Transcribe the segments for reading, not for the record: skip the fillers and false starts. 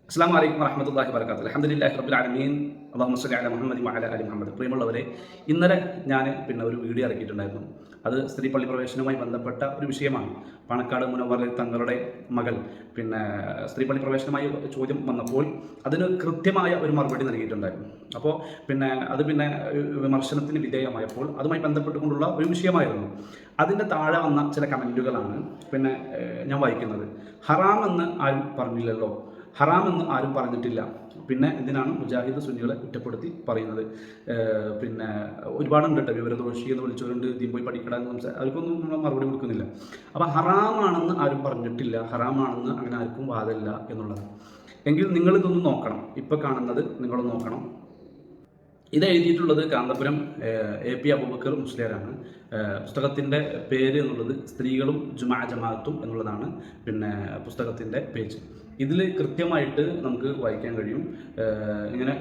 അസ്സലാമു അലൈക്കും വറഹ്മത്തുള്ളാഹി വബറകാതുഹു. അൽഹംദുലില്ലാഹി റബ്ബിൽ ആലമീൻ. അല്ലാഹുമ്മ സ്വല്ലി അലാ മുഹമ്മദി വഅലാ ആലി മുഹമ്മദ്. പ്രിയമുള്ളവരെ, ഇന്നലെ ഞാൻ ഒരു വീഡിയോ ഇറക്കിയിട്ടുണ്ടായിരുന്നു. അത് സ്ത്രീ പള്ളി പ്രവേശനവുമായി ബന്ധപ്പെട്ട ഒരു വിഷയമാണ്. പാണക്കാട് മുനവ്വർ തങ്ങളുടെ മകൾ സ്ത്രീ പള്ളി പ്രവേശനമായി ചോദ്യം വന്നപ്പോൾ അതിന് കൃത്യമായ ഒരു മറുപടി നൽകിയിട്ടുണ്ടായിരുന്നു. അപ്പോൾ അത് വിമർശനത്തിന് വിധേയമായപ്പോൾ അതുമായി ബന്ധപ്പെട്ടുകൊണ്ടുള്ള ഒരു വിഷയമായിരുന്നു. അതിൻ്റെ താഴെ വന്ന ചില കമൻറ്റുകളാണ് ഞാൻ വായിക്കുന്നത്. ഹറാം എന്ന് ആരും പറഞ്ഞില്ലല്ലോ, ഹറാമെന്ന് ആരും പറഞ്ഞിട്ടില്ല, എന്തിനാണ് മുജാഹിദ് സുന്നികളെ കുറ്റപ്പെടുത്തി പറയുന്നത്? ഒരുപാടുണ്ട് കേട്ടോ, വിവരദോഷി എന്ന് വിളിച്ചവരുണ്ട്, ദീൻ പോയി പഠിക്കണമെന്ന് സംസാരിക്കും, അവർക്കൊന്നും നമ്മൾ മറുപടി കൊടുക്കുന്നില്ല. അപ്പം ഹറാമാണെന്ന് ആരും പറഞ്ഞിട്ടില്ല, ഹറാമാണെന്ന് അങ്ങനെ ആർക്കും വാദമില്ല എന്നുള്ളത്. എങ്കിൽ നിങ്ങളിതൊന്ന് നോക്കണം, ഇപ്പം കാണുന്നത് നിങ്ങളൊന്ന് നോക്കണം. ഇത് എഴുതിയിട്ടുള്ളത് കാന്തപുരം AP അബൂബക്കർ മുസ്ലിയാരാണ്. പുസ്തകത്തിൻ്റെ പേര് എന്നുള്ളത് സ്ത്രീകളും ജമാഅത്തും എന്നുള്ളതാണ് പുസ്തകത്തിൻ്റെ പേജ്. ഇതിൽ കൃത്യമായിട്ട് നമുക്ക് വായിക്കാൻ കഴിയും. ഇങ്ങനെ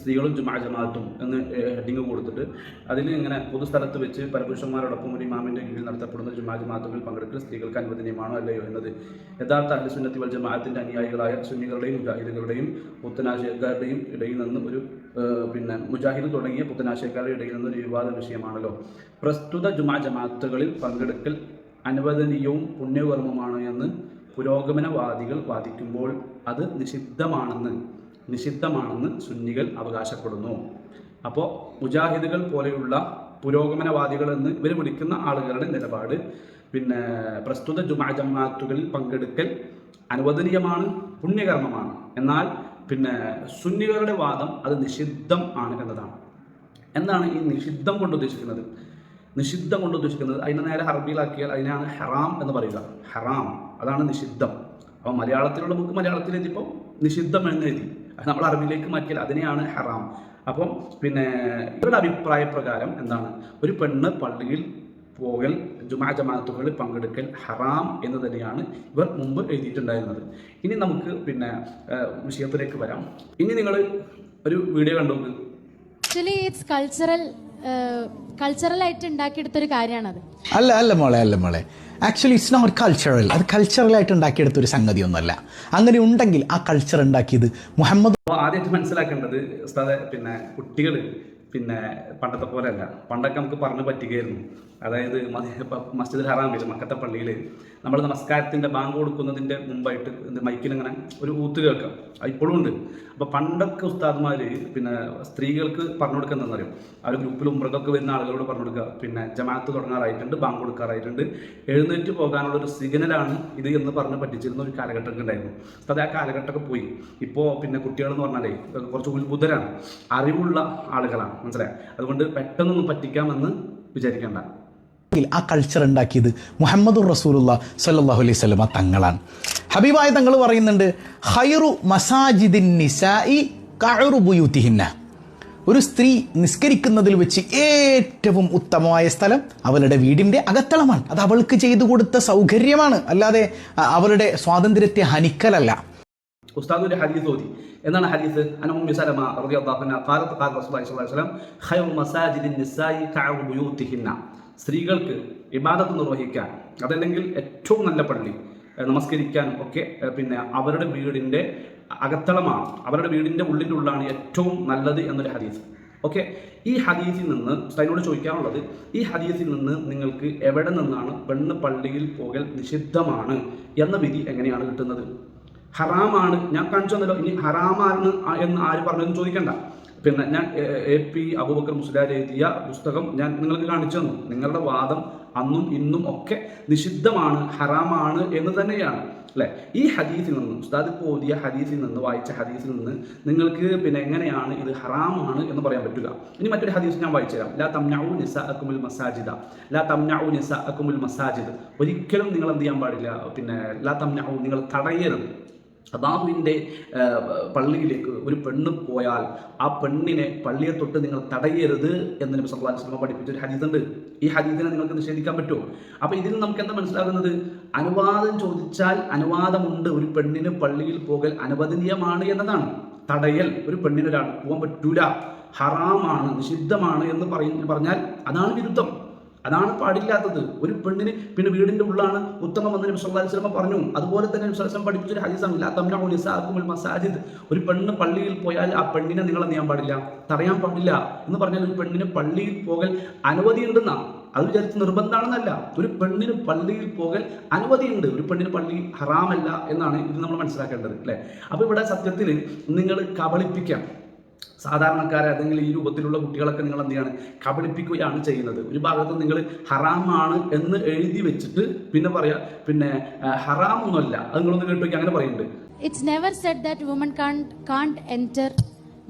സ്ത്രീകളും ജമാഅത്തും എന്ന് ഹെഡിങ് കൊടുത്തിട്ട് അതിൽ ഇങ്ങനെ പൊതുസ്ഥലത്ത് വെച്ച് പരപുരുഷന്മാരോടൊപ്പം ഒരു ഇമാമിൻ്റെ കീഴിൽ നടത്തപ്പെടുന്ന ജമാഅത്തുകളിൽ പങ്കെടുക്കൽ സ്ത്രീകൾക്ക് അനുവദനീയമാണോ അല്ലയോ എന്നത് യഥാർത്ഥ അഹ്ലു സുന്നത്തി വൽ ജമാഅത്തിൻ്റെ അനുയായികളായ സുന്നികളുടെയും മുജാഹിദുകളുടെയും പുത്തനാശയക്കാരുടെയും ഇടയിൽ നിന്ന് ഒരു മുജാഹിദ് തുടങ്ങിയ പുത്തനാശയക്കാരുടെ ഇടയിൽ നിന്ന് ഒരു വിവാദ വിഷയമാണല്ലോ. പ്രസ്തുത ജമാഅത്തുകളിൽ പങ്കെടുക്കൽ അനുവദനീയവും പുണ്യകർമ്മമാണ് എന്ന് പുരോഗമനവാദികൾ വാദിക്കുമ്പോൾ അത് നിഷിദ്ധമാണെന്ന് സുന്നികൾ അവകാശപ്പെടുന്നു. അപ്പോൾ മുജാഹിദുകൾ പോലെയുള്ള പുരോഗമനവാദികൾ എന്ന് ഇവർ വിളിക്കുന്ന ആളുകളുടെ നിലപാട് പ്രസ്തുത ജമാഅത്തുകളിൽ പങ്കെടുക്കൽ അനുവദനീയമാണ്, പുണ്യകർമ്മമാണ്. എന്നാൽ സുന്നികളുടെ വാദം അത് നിഷിദ്ധം ആണ് എന്നതാണ്. എന്താണ് ഈ നിഷിദ്ധം കൊണ്ട് ഉദ്ദേശിക്കുന്നത്? നിഷിദ്ധം കൊണ്ട് ഉദ്ദേശിക്കുന്നത് അതിനെ നേരെ അറബിയിലാക്കിയാൽ അതിനാണ് ഹറാം എന്ന് പറയുക. ഹറാം, അതാണ് നിഷിദ്ധം. അപ്പോൾ മലയാളത്തിലുള്ള ബുക്ക് മലയാളത്തിൽ എഴുതിയപ്പോൾ നിഷിദ്ധം എന്നെഴുതി, നമ്മൾ അറബിയിലേക്ക് മാറ്റിയാൽ അതിനെയാണ് ഹറാം. അപ്പം ഇവരുടെ അഭിപ്രായ പ്രകാരം എന്താണ്, ഒരു പെണ്ണ് പള്ളിയിൽ പോകൽ, ജമാഅത്തുകളിൽ പങ്കെടുക്കൽ ഹറാം എന്ന് തന്നെയാണ് ഇവർ മുമ്പ് എഴുതിയിട്ടുണ്ടായിരുന്നത്. ഇനി നമുക്ക് വിഷയത്തിലേക്ക് വരാം. ഇനി നിങ്ങൾ ഒരു വീഡിയോ കണ്ടു. ആക്ച്വലി ഇറ്റ്സ് കൾച്ചറൽ ആയിട്ട് ഉണ്ടാക്കിയെടുത്തൊരു കാര്യമാണത്. അല്ല മോളെ ആക്ച്വലി ഇറ്റ്സ് നോട്ട് കൾച്ചറൽ. അത് കൾച്ചറലായിട്ട് ഉണ്ടാക്കിയെടുത്തൊരു സംഗതിയൊന്നുമല്ല. അങ്ങനെ ഉണ്ടെങ്കിൽ ആ കൾച്ചർ ഉണ്ടാക്കിയത് മുഹമ്മദ്. ആദ്യമായിട്ട് മനസ്സിലാക്കേണ്ടത് ഉസ്താദെ, കുട്ടികൾ പണ്ടത്തെ പോലെയല്ല. പണ്ടൊക്കെ നമുക്ക് പറഞ്ഞു പറ്റുകയായിരുന്നു. അതായത് മസ്ജിദുൽ ഹറാമിൽ, മക്കത്തെ പള്ളിയിൽ നമ്മൾ നമസ്കാരത്തിൻ്റെ ബാങ്ക് കൊടുക്കുന്നതിൻ്റെ മുമ്പായിട്ട് മൈക്കിലിങ്ങനെ ഒരു ഊത്ത് കേൾക്കാം. ഇപ്പോഴും ഉണ്ട്. അപ്പോൾ പണ്ടൊക്കെ ഉസ്താദ്മാർ സ്ത്രീകൾക്ക് പറഞ്ഞു കൊടുക്കുന്നതെന്ന് പറയും, ആ ഒരു ഗ്രൂപ്പിൽ ഉംറക്കൊക്കെ വരുന്ന ആളുകളോട് പറഞ്ഞു കൊടുക്കുക, ജമാഅത്ത് തുടങ്ങാറായിട്ടുണ്ട്, ബാങ്ക് കൊടുക്കാറായിട്ടുണ്ട്, എഴുന്നേറ്റ് പോകാനുള്ളൊരു സിഗ്നലാണ് ഇത് എന്ന് പറഞ്ഞ് പറ്റിച്ചിരുന്ന ഒരു കാലഘട്ടമൊക്കെ ഉണ്ടായിരുന്നു. അത് ആ കാലഘട്ടമൊക്കെ പോയി. ഇപ്പോൾ കുട്ടികളെന്ന് പറഞ്ഞാലേ കുറച്ച് ഉത്ബുദ്ധരാണ്, അറിവുള്ള ആളുകളാണ്, മനസ്സിലായി. അതുകൊണ്ട് പെട്ടെന്നൊന്നും പറ്റിക്കാമെന്ന് വിചാരിക്കേണ്ട. ആ കൾച്ചർ ഉണ്ടാക്കിയത് മുഹമ്മദുർ റസൂലുള്ളാഹി സ്വല്ലല്ലാഹു അലൈഹി വസല്ലം തങ്ങളാണ്. ഹബീബായ തങ്ങൾ പറയുന്നുണ്ട്, ഖൈറു മസാജിദിൻ നിസാഇ കഅറു ബുയൂതിഹിന്ന. ഒരു സ്ത്രീ നിസ്കരിക്കുന്നതിൽ വെച്ച് ഏറ്റവും ഉത്തമമായ സ്ഥലം അവളുടെ വീടിൻ്റെ അകത്തളമാണ്. അത് അവൾക്ക് ചെയ്തു കൊടുത്ത സൗകര്യമാണ്, അല്ലാതെ അവളുടെ സ്വാതന്ത്ര്യത്തെ ഹനിക്കലല്ല. ഉസ്താദ് ഒരു ഹദീസ് ഓതി. എന്താണ് ഹദീസ്? അന ഉമ്മി സലമ റളിയല്ലാഹു അൻഹാ ഖാലത്ത് ഖാല റസൂലുള്ളാഹി സ്വല്ലല്ലാഹു അലൈഹി വസല്ലം ഖൈറു മസാജിദിൻ നിസാഇ കഅറു ബുയൂതിഹിന്ന. സ്ത്രീകൾക്ക് ഇബാദത്ത് നിർവഹിക്കാൻ, അതല്ലെങ്കിൽ ഏറ്റവും നല്ല പള്ളി നമസ്കരിക്കാനും ഒക്കെ അവരുടെ വീടിൻ്റെ അകത്തളമാണ്, അവരുടെ വീടിൻ്റെ ഉള്ളിൻ്റെ ഉള്ളാണ് ഏറ്റവും നല്ലത് എന്നൊരു ഹദീസ്. ഓക്കെ, ഈ ഹദീസിൽ നിന്ന് അതിനോട് ചോദിക്കാനുള്ളത്, ഈ ഹദീസിൽ നിന്ന് നിങ്ങൾക്ക് എവിടെ നിന്നാണ് പെണ്ണ് പള്ളിയിൽ പോകൽ നിഷിദ്ധമാണ് എന്ന വിധി എങ്ങനെയാണ് കിട്ടുന്നത്? ഹറാമാണ് ഞാൻ കാണിച്ചു തന്നല്ലോ. ഇനി ഹറാമാണ് എന്ന് ആര് പറഞ്ഞതെന്ന് ചോദിക്കണ്ട. ഞാൻ AP അബൂബക്കർ മുസ്ലിയാർ എഴുതിയ പുസ്തകം ഞാൻ നിങ്ങൾക്ക് കാണിച്ചു തന്നു. നിങ്ങളുടെ വാദം അന്നും ഇന്നും ഒക്കെ നിഷിദ്ധമാണ്, ഹറാമാണ് എന്ന് തന്നെയാണ്, അല്ലേ? ഈ ഹദീസിൽ നിന്ന്, ഉസ്താദ് ഓതിയ ഹദീസിൽ നിന്ന്, വായിച്ച ഹദീസിൽ നിന്ന് നിങ്ങൾക്ക് എങ്ങനെയാണ് ഇത് ഹറാമാണ് എന്ന് പറയാൻ പറ്റുക? ഇനി മറ്റൊരു ഹദീസ് ഞാൻ വായിച്ചു തരാം. ലാ തംനഉ നിസാഅകുമുൽ മസാജിദ, ലാ തംനഉ നിസാഅകുമുൽ മസാജിദ്. ഒരിക്കലും നിങ്ങൾ എന്ത് ചെയ്യാൻ പാടില്ല, ലാ തംനഉ, നിങ്ങൾ തടയരുത്. അല്ലാഹുവിൻ്റെ പള്ളിയിലേക്ക് ഒരു പെണ്ണ് പോയാൽ ആ പെണ്ണിനെ പള്ളിയെ തൊട്ട് നിങ്ങൾ തടയരുത് എന്ന് നബി സല്ലല്ലാഹു അലൈഹി വസല്ലം പഠിപ്പിച്ച ഒരു ഹദീസുണ്ട്. ഈ ഹദീസിനെ നിങ്ങൾക്ക് നിഷേധിക്കാൻ പറ്റുമോ? അപ്പോൾ ഇതിൽ നമുക്ക് എന്താ മനസ്സിലാകുന്നത്? അനുവാദം ചോദിച്ചാൽ അനുവാദമുണ്ട്, ഒരു പെണ്ണിന് പള്ളിയിൽ പോകൽ അനുവദനീയമാണ് എന്നതാണ്. തടയൽ, ഒരു പെണ്ണിന് ഒരാൾ പോകാൻ പറ്റൂല, ഹറാമാണ്, നിഷിദ്ധമാണ് എന്ന് പറഞ്ഞാൽ അതാണ് വിരുദ്ധം. അതാണ് പാടില്ലാത്തത്. ഒരു പെണ്ണിന് പിന്നെ വീടിൻ്റെ ഉള്ളാണ് ഉത്തമം എന്ന് നബി സല്ലല്ലാഹു അലൈഹി വസല്ലം പറഞ്ഞു. അതുപോലെ തന്നെ നബി സല്ലല്ലാഹു അലൈഹി വസല്ലം പഠിപ്പിച്ചൊരു ഹദീസാണ്, ലാ തംനഉ നിസാഅകുമുൽ മസാജിദ്. ഒരു പെണ്ണ് പള്ളിയിൽ പോയാൽ ആ പെണ്ണിനെ നിങ്ങൾ എന്ത് ചെയ്യാൻ പാടില്ല, തടയാൻ പാടില്ല എന്ന് പറഞ്ഞാൽ ഒരു പെണ്ണിന് പള്ളിയിൽ പോകൽ അനുമതിയുണ്ടെന്നാണ്. അത് വിചാരിച്ച് നിർബന്ധമാണെന്നല്ല, ഒരു പെണ്ണിന് പള്ളിയിൽ പോകൽ അനുമതിയുണ്ട്. ഒരു പെണ്ണിന് പള്ളി ഹറാമല്ല എന്നാണ് ഇത് നമ്മൾ മനസ്സിലാക്കേണ്ടത്, അല്ലേ? അപ്പോൾ ഇവിടെ സത്യത്തിൽ നിങ്ങൾ കബളിപ്പിക്കാം സാധാരണക്കാരെ, അല്ലെങ്കിൽ ഈ രൂപത്തിലുള്ള കുട്ടികളൊക്കെ നിങ്ങൾ എന്ത് ചെയ്യാണ്, കബളിപ്പിക്കുകയാണ് ചെയ്യുന്നത്. ഒരു ഭാഗത്ത് നിങ്ങൾ ഹറാമാണ് എന്ന് എഴുതി വെച്ചിട്ട് പിന്നെ പറയാ പിന്നെ ഹറാമൊന്നുമല്ല, അത് നിങ്ങളൊന്ന് കേട്ടു വയ്ക്കുക, അങ്ങനെ പറയുന്നുണ്ട്. It's never said that women can't enter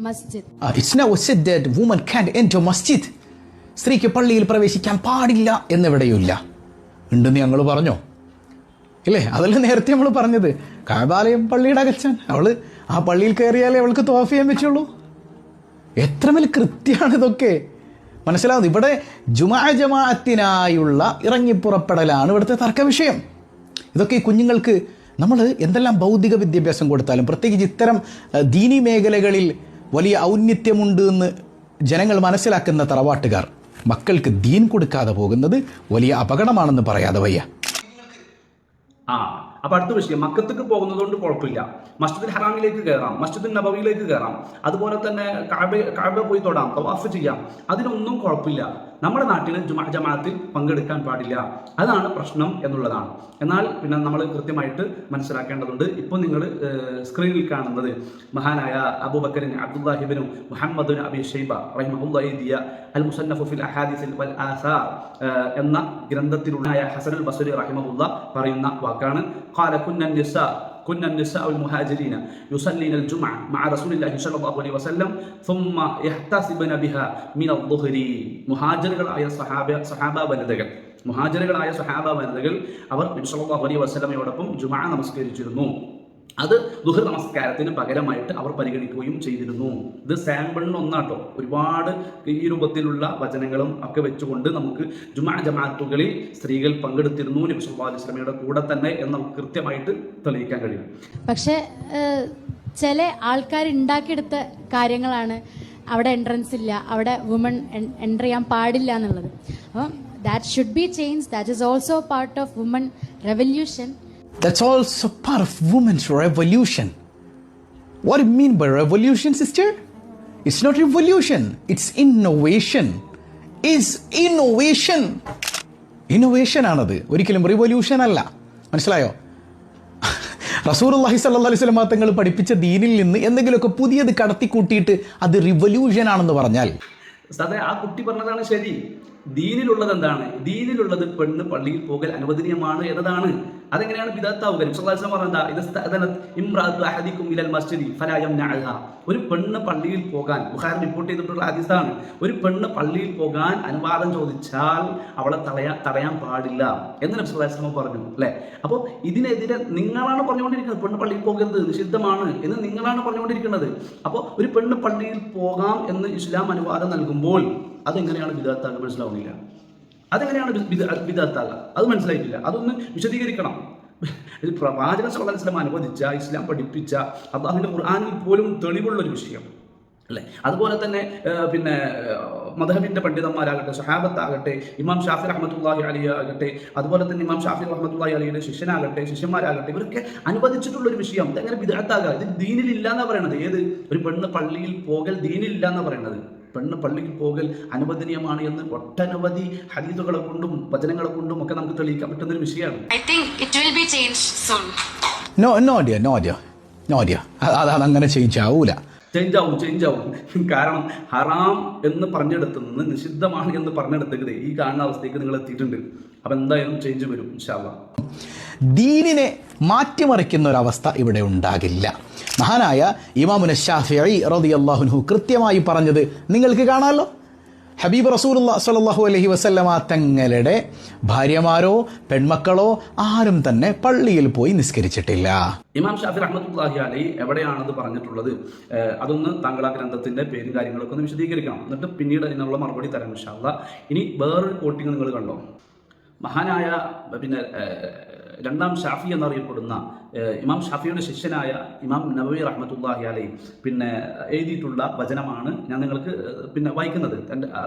masjid. It's never said that woman can't enter masjid. സ്ത്രീക്ക് പള്ളിയിൽ പ്രവേശിക്കാൻ പാടില്ല എന്നെവിടെയുമില്ല. ഉണ്ടെന്ന് ഞങ്ങൾ പറഞ്ഞോ? ഇല്ലേ? അതല്ല നേരത്തെ നമ്മൾ പറഞ്ഞത്. കഅബാലയം പള്ളിയുടെ അകച്ചാൻ, അവള് ആ പള്ളിയിൽ കയറിയാലേ അവൾക്ക് തവാഫ് ചെയ്യാൻ പറ്റുള്ളൂ. എത്ര വലിയ കൃത്യമാണ് ഇതൊക്കെ, മനസ്സിലാവുന്നത്. ഇവിടെ ജമാഅത്തിനായുള്ള ഇറങ്ങിപ്പുറപ്പെടലാണ് ഇവിടുത്തെ തർക്ക വിഷയം. ഇതൊക്കെ ഈ കുഞ്ഞുങ്ങൾക്ക് നമ്മൾ എന്തെല്ലാം ഭൗതിക വിദ്യാഭ്യാസം കൊടുത്താലും, പ്രത്യേകിച്ച് ഇത്തരം ദീനി മേഖലകളിൽ വലിയ ഔന്നത്യമുണ്ട് എന്ന് ജനങ്ങൾ മനസ്സിലാക്കുന്ന തറവാട്ടുകാർ മക്കൾക്ക് ദീൻ കൊടുക്കാതെ പോകുന്നത് വലിയ അപകടമാണെന്ന് പറയാതെ വയ്യ. അപ്പോൾ അടുത്ത വിഷയം, മക്കത്തേക്ക് പോകുന്നത് കൊണ്ട് കുഴപ്പമില്ല, മസ്ജിദുൽ ഹറാമിലേക്ക് കയറാം, മസ്ജിദുൽ നബവിയിലേക്ക് കയറാം, അതുപോലെ തന്നെ കഅബ പോയി തൊടാം, തവാഫ് ചെയ്യാം, അതിനൊന്നും കുഴപ്പമില്ല. നമ്മുടെ നാട്ടിൽ ജമാഅത്തിൽ പങ്കെടുക്കാൻ പാടില്ല, അതാണ് പ്രശ്നം എന്നുള്ളതാണ്. എന്നാൽ പിന്നെ നമ്മൾ കൃത്യമായിട്ട് മനസ്സിലാക്കേണ്ടതുണ്ട്. ഇപ്പോൾ നിങ്ങൾ സ്ക്രീനിൽ കാണുന്നത് മഹാനായ അബൂബക്കറിൻ അബ്ദുല്ലാഹിബിനും മുഹമ്മദ് അബി ഷൈബ റഹിമഹുല്ലാഹി ദിയ അൽ മുസന്നഫ് ഫിൽ അഹാദിസ് വൽ ആസാർ എന്ന ഗ്രന്ഥത്തിലുള്ള ഹസൻ അൽ ബസ്രി റഹിമഹുല്ല പറയുന്ന വാക്കാണ്. ഖാല كنا النساء المهاجرين يصلين الجمعة مع رسول الله صلى الله عليه وسلم ثم يحتسبن بها من الظهر. മുഹാജിറുകളായ സഹാബ വനിതകൾ അവർ നബി സല്ലല്ലാഹു അലൈഹി വസല്ലമയോടൊപ്പം ജുമുഅ നമസ്കരിച്ചിരുന്നു. അത് ദുഹർ നമസ്കാരത്തിന് പകരമായിട്ട് അവർ പരിഗണിക്കുകയും ചെയ്തിരുന്നു. ഇത് സാമ്പിളിന് ഒന്നാട്ടോ, ഒരുപാട് ഈ രൂപത്തിലുള്ള വചനങ്ങളും ഒക്കെ വെച്ചുകൊണ്ട് നമുക്ക് ജമാഅത്തുകളിൽ സ്ത്രീകൾ പങ്കെടുത്തിരുന്നു നബി സല്ലല്ലാഹു അലൈഹി വസല്ലമയുടെ കൂടെ തന്നെ എന്ന് നമുക്ക് കൃത്യമായിട്ട് തെളിയിക്കാൻ കഴിയും. പക്ഷേ ചില ആൾക്കാർ ഉണ്ടാക്കിയെടുത്ത കാര്യങ്ങളാണ് അവിടെ എൻട്രൻസ് ഇല്ല, അവിടെ വുമൺ എൻ്റർ ചെയ്യാൻ പാടില്ല എന്നുള്ളത്. അപ്പം that should be change. That is also part of woman revolution. That's also part of women's revolution. What do you mean by revolution, sister? It's not revolution, it's innovation. It's innovation. Innovation ആണത്, ഒരിക്കലും revolution അല്ല. മനസ്സിലായോ? റസൂലുള്ളാഹി സ്വല്ലല്ലാഹു അലൈഹി വസല്ലം തങ്ങൾ പഠിപ്പിച്ച ദീനിൽ നിന്ന് എന്തെങ്കിലുമൊക്കെ പുതിയത് കടത്തിക്കൂട്ടിയിട്ട് അത് റിവല്യൂഷൻ ആണെന്ന് പറഞ്ഞാൽ, ആ കുട്ടി പറഞ്ഞതാണ് ശരി. ദീനിലുള്ളത് എന്താണ്? ദീനിലുള്ളത് പെണ്ണ് പള്ളിയിൽ പോകൽ അനുവദനീയമാണ് എന്നതാണ്. അതെങ്ങനെയാണ് ബിദഅത്താവുക? നബി സല്ലല്ലാഹു അലൈഹി വസല്ലം പറഞ്ഞതാ, ഇദസ്തഅദനത് ഇംറഅതു അഹദികും ഇലൽ മസ്ജിദി ഫലാ യംനഅഹാ. ഒരു പെണ്ണ് പള്ളിയിൽ പോകാൻ, ബുഖാരി റിപ്പോർട്ട് ചെയ്തിട്ടുള്ള ഹദീസാണ്, ഒരു പെണ്ണ് പള്ളിയിൽ പോകാൻ അനുവാദം ചോദിച്ചാൽ അവളെ തടയാൻ പാടില്ല എന്ന് നബി സല്ലല്ലാഹു അലൈഹി വസല്ലം പറഞ്ഞു, അല്ലേ? അപ്പോൾ ഇതിനെതിരെ നിങ്ങളാണ് പറഞ്ഞുകൊണ്ടിരിക്കുന്നത് പെണ്ണ് പള്ളിയിൽ പോകരുത്, നിഷിദ്ധമാണ് എന്ന് നിങ്ങളാണ് പറഞ്ഞുകൊണ്ടിരിക്കുന്നത്. അപ്പോൾ ഒരു പെണ്ണ് പള്ളിയിൽ പോകാം എന്ന് ഇസ്ലാം അനുവാദം നൽകുമ്പോൾ അതെങ്ങനെയാണ് ബിദഅത്താകുക? മനസ്സിലാവുന്നില്ല. അതെങ്ങനെയാണ് ബിദഅത്താകുക? അത് മനസ്സിലായിട്ടില്ല. അതൊന്ന് വിശദീകരിക്കണം. പ്രവാചകൻ സല്ലല്ലാഹു അലൈഹി വസല്ലം അനുവദിച്ച, ഇസ്ലാം പഠിപ്പിച്ച, അല്ലാഹുവിന്റെ ഖുർആനിൽ പോലും തെളിവുള്ളൊരു വിഷയം, അല്ലേ? അതുപോലെ തന്നെ പിന്നെ മദ്ഹബിന്റെ പണ്ഡിതന്മാരാകട്ടെ, സഹാബത്താകട്ടെ, ഇമാം ഷാഫി റഹ്മത്തുള്ളാഹി അലൈഹി ആകട്ടെ, അതുപോലെ തന്നെ ഇമാം ഷാഫി റഹ്മത്തുള്ളാഹി അലൈഹിയുടെ ശിഷ്യന്മാരാകട്ടെ, ഇവരൊക്കെ അനുവദിച്ചിട്ടുള്ളൊരു വിഷയം. ഇതെങ്ങനെ ബിദ്അത്താകുക? ഇത് ദീനിലില്ല എന്നാ പറയണത്. ഏത്? ഒരു പെണ്ണ് പള്ളിയിൽ പോകൽ ദീനിലില്ല എന്നാ പറയണത്. പെണ്ണ് പള്ളിയിൽ പോകൽ അനുവദനീയമാണ് എന്ന് ഒട്ടനവധി ഹദീസുകളെ കൊണ്ടും വചനങ്ങളെ കൊണ്ടും ഒക്കെ നമുക്ക് തെളിയിക്കാൻ പറ്റുന്ന ഒരു വിഷയമാണ്. അതങ്ങനെ ചേഞ്ച് ആവൂല. ചേഞ്ച് ആവും. കാരണം ഹറാം എന്ന് പറഞ്ഞെടുത്ത് നിന്ന് നിഷിദ്ധമാണ് എന്ന് പറഞ്ഞെടുത്തത് ഈ കാണുന്ന അവസ്ഥയ്ക്ക് നിങ്ങൾ എത്തിയിട്ടുണ്ട്. അപ്പം എന്തായാലും ചേഞ്ച് വരും ഇൻഷാ അല്ലാഹ്. ദീനിനെ മാറ്റിമറിക്കുന്ന ഒരവസ്ഥ ഇവിടെ ഉണ്ടാകില്ല. മഹാനായ ഇമാമുന ശാഫിഈ റളിയല്ലാഹു അൻഹു കൃത്യമായി പറഞ്ഞത് നിങ്ങൾക്ക് കാണാമല്ലോ. ഹബീബ് റസൂലുള്ളാഹി സ്വല്ലല്ലാഹു അലൈഹി വസല്ലമ തങ്ങളുടെ ഭാര്യമാരോ പെൺമക്കളോ ആരും തന്നെ പള്ളിയിൽ പോയി നിസ്കരിച്ചിട്ടില്ല. ഇമാം ഷാഫി റഹ്മത്തുള്ളാഹി അലൈഹി എവിടെയാണത് പറഞ്ഞിട്ടുള്ളത്? അതൊന്ന് താങ്കൾ ആ ഗ്രന്ഥത്തിന്റെ പേരും കാര്യങ്ങളൊക്കെ ഒന്ന് വിശദീകരിക്കണം. എന്നിട്ട് പിന്നീട് അതിനുള്ള മറുപടി തരാം ഇൻഷാ അല്ലാഹ്. ഇനി വേറൊരു കോട്ടിങ് നിങ്ങൾ കണ്ടോ? മഹാനായ പിന്നെ രണ്ടാം ഷാഫി എന്നറിയപ്പെടുന്ന ഇമാം ഷാഫിയുടെ ശിഷ്യനായ ഇമാം നബവി റഹ്മത്തുള്ളാഹി അലൈഹി പിന്നെ എഴുതിയിട്ടുള്ള വചനമാണ് ഞാൻ നിങ്ങൾക്ക് പിന്നെ വായിക്കുന്നത്.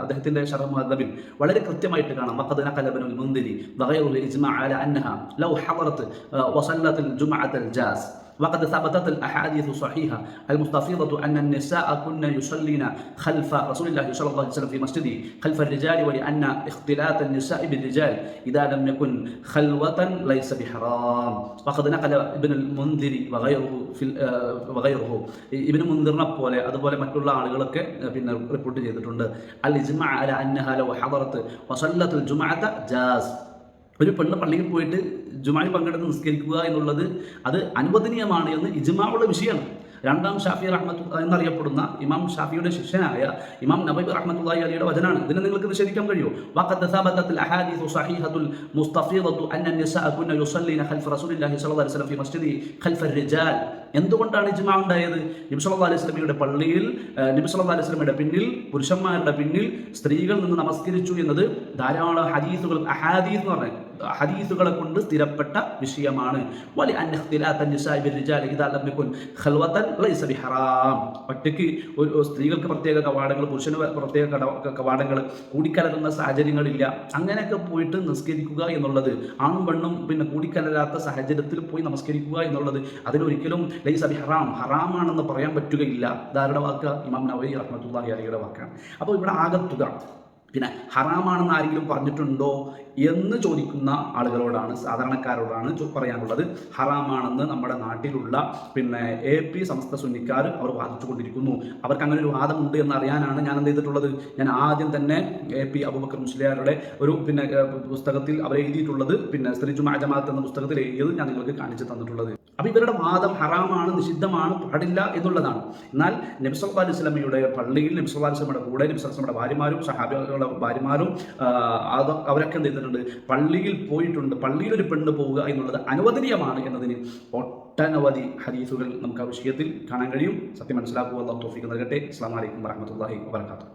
അദ്ദേഹത്തിന്റെ ശറഹ് മുഹദ്ദബിൽ വളരെ കൃത്യമായിട്ട് കാണാം. വഖദ് നഖല ഇബ്നുൽ മുൻദിരി വഗൈറുൽ ഇജ്മാഅ അല അന്നഹ ലൗ ഹദറത് വസല്ലത്ത് ജുമഅത്തുൽ ജാസ് وقد ثبتت الأحاديث الصحيحة المستفيضة أن النساء كن يصلين خلف رسول الله صلى الله عليه وسلم في مسجده خلف الرجال ولأن اختلاط النساء بالرجال إذا لم يكن خلوة ليس بحرام. وقد نقل ابن المنذر وغيره ابن മുൻദിറിനെ പോലെ അതുപോലെ മറ്റുള്ള ആളുകളൊക്കെ പിന്നെ റിപ്പോർട്ട് ചെയ്തിട്ടുണ്ട്. അൽ ഇജ്മാ അല അന്നഹ ലൗ ഹദറത് വസല്ലത്തുൽ ജുമഅത ജാസ്. ഒരു പെണ്ണ് പള്ളിയിൽ പോയിട്ട് ജുമായിൽ പങ്കെടുത്ത് നിസ്കരിക്കുക എന്നുള്ളത് അത് അനുവദനീയമാണ് എന്ന് ഇജ്മാഉള്ള വിഷയമാണ്. രണ്ടാം ഷാഫി എന്നറിയപ്പെടുന്ന ഇമാം ഷാഫിയുടെ ശിഷ്യനായ ഇമാം നബവി റഹ്മത്തുള്ളാഹി അലൈഹിയുടെ വചനാണ്. ഇതിനെ നിങ്ങൾക്ക് നിഷേധിക്കാൻ കഴിയുമോ? വഖദ് സബതത്തിൽ അഹാദീസു സ്വഹീഹത്തുൽ മുസ്തഫീദത്തു അന്ന നിസാഅ കുന്ന യുസല്ലീന ഖൽഫ റസൂലില്ലാഹി സ്വല്ലല്ലാഹു അലൈഹി വസല്ലം ഫി മസ്ജിദി ഖൽഫ റിജാൽ. എന്തുകൊണ്ടാണ് ഇജ്മാ ഉണ്ടായത്? നബി സല്ലല്ലാഹു അലൈഹി വസല്ലമയുടെ പള്ളിയിൽ നബി സല്ലല്ലാഹു അലൈഹി വസല്ലമയുടെ പിന്നിൽ പുരുഷന്മാരുടെ പിന്നിൽ സ്ത്രീകൾ നിന്ന് നമസ്കരിച്ചു എന്നത് ധാരാളം ഹദീസുകൾ അഹാദീസ് എന്ന് പറഞ്ഞാൽ ഹദീസുകളെ കൊണ്ട് സ്ഥിരപ്പെട്ട വിഷയമാണ്. വലി അൻ ഇഖ്തിലാത നിസാഇ ബിർരിജാൽ ഇദാ ലം യകുൻ ഖൽവതൻ ലൈസ ബിഹറാം. ഒറ്റയ്ക്ക് ഒരു സ്ത്രീകൾക്ക് പ്രത്യേക കവാടങ്ങൾ, പുരുഷന് പ്രത്യേക കവാടങ്ങൾ, കൂടിക്കലരുന്ന സാഹചര്യങ്ങളില്ല. അങ്ങനെയൊക്കെ പോയിട്ട് നിസ്കരിക്കുക എന്നുള്ളത്, ആണും പെണ്ണും പിന്നെ കൂടിക്കലരാത്ത സാഹചര്യത്തിൽ പോയി നമസ്കരിക്കുക എന്നുള്ളത് അതിലൊരിക്കലും ലൈസ ബിഹറാം, ഹറാമാണെന്ന് പറയാൻ പറ്റുകയില്ല. ഇതാരുടെ വാക്ക്? ഇമാം നബവി റഹ്മത്തുള്ളാഹി അലൈഹിയുടെ വാക്കാണ്. അപ്പോൾ ഇവിടെ ആകത്തുക പിന്നെ ഹറാമാണെന്ന് ആരെങ്കിലും പറഞ്ഞിട്ടുണ്ടോ എന്ന് ചോദിക്കുന്ന ആളുകളോടാണ്, സാധാരണക്കാരോടാണ് പറയാനുള്ളത്. ഹറാമാണെന്ന് നമ്മുടെ നാട്ടിലുള്ള പിന്നെ AP സമസ്ത സുന്നിക്കാർ അവർ വാദിച്ചു കൊണ്ടിരിക്കുന്നു. അവർക്ക് അങ്ങനെ ഒരു വാദമുണ്ട് എന്നറിയാനാണ് ഞാൻ എന്ത് ചെയ്തിട്ടുള്ളത്. ഞാൻ ആദ്യം തന്നെ AP അബൂബക്കർ മുസ്ലിയാരുടെ ഒരു പിന്നെ പുസ്തകത്തിൽ അവർ എഴുതിയിട്ടുള്ളത്, പിന്നെ സ്ത്രീ ജുമാ ജമാഅത്ത് എന്ന പുസ്തകത്തിൽ എഴുതിയത് ഞാൻ നിങ്ങൾക്ക് കാണിച്ചു തന്നിട്ടുള്ളത്. അപ്പോൾ ഇവരുടെ വാദം ഹറാമാണ്, നിഷിദ്ധമാണ്, പാടില്ല എന്നുള്ളതാണ്. എന്നാൽ നബി സല്ലല്ലാഹു അലൈഹി വസല്ലമയുടെ പള്ളിയിൽ നബി സല്ലല്ലാഹു അലൈഹി വസല്ലമയുടെ കൂടെ നബി സല്ലല്ലാഹു അലൈഹി വസല്ലമയുടെ ഭാര്യമാരും സഹാബികളുടെ ഭാര്യമാരും അവരൊക്കെ എന്ത് ചെയ്തിട്ടുണ്ട്? പള്ളിയിൽ പോയിട്ടുണ്ട്. പള്ളിയിൽ ഒരു പെണ്ണ് പോവുക എന്നുള്ളത് അനുവദനീയമാണ് എന്നതിന് ഒട്ടനവധി ഹദീസുകൾ നമുക്ക് ആ വിഷയത്തിൽ കാണാൻ കഴിയും. സത്യം മനസ്സിലാക്കുക. അല്ലാഹു തൗഫീഖ് നൽകട്ടെ. അസ്സലാമു അലൈക്കും വറഹ്മത്തുള്ളാഹി വബറകാതുഹു.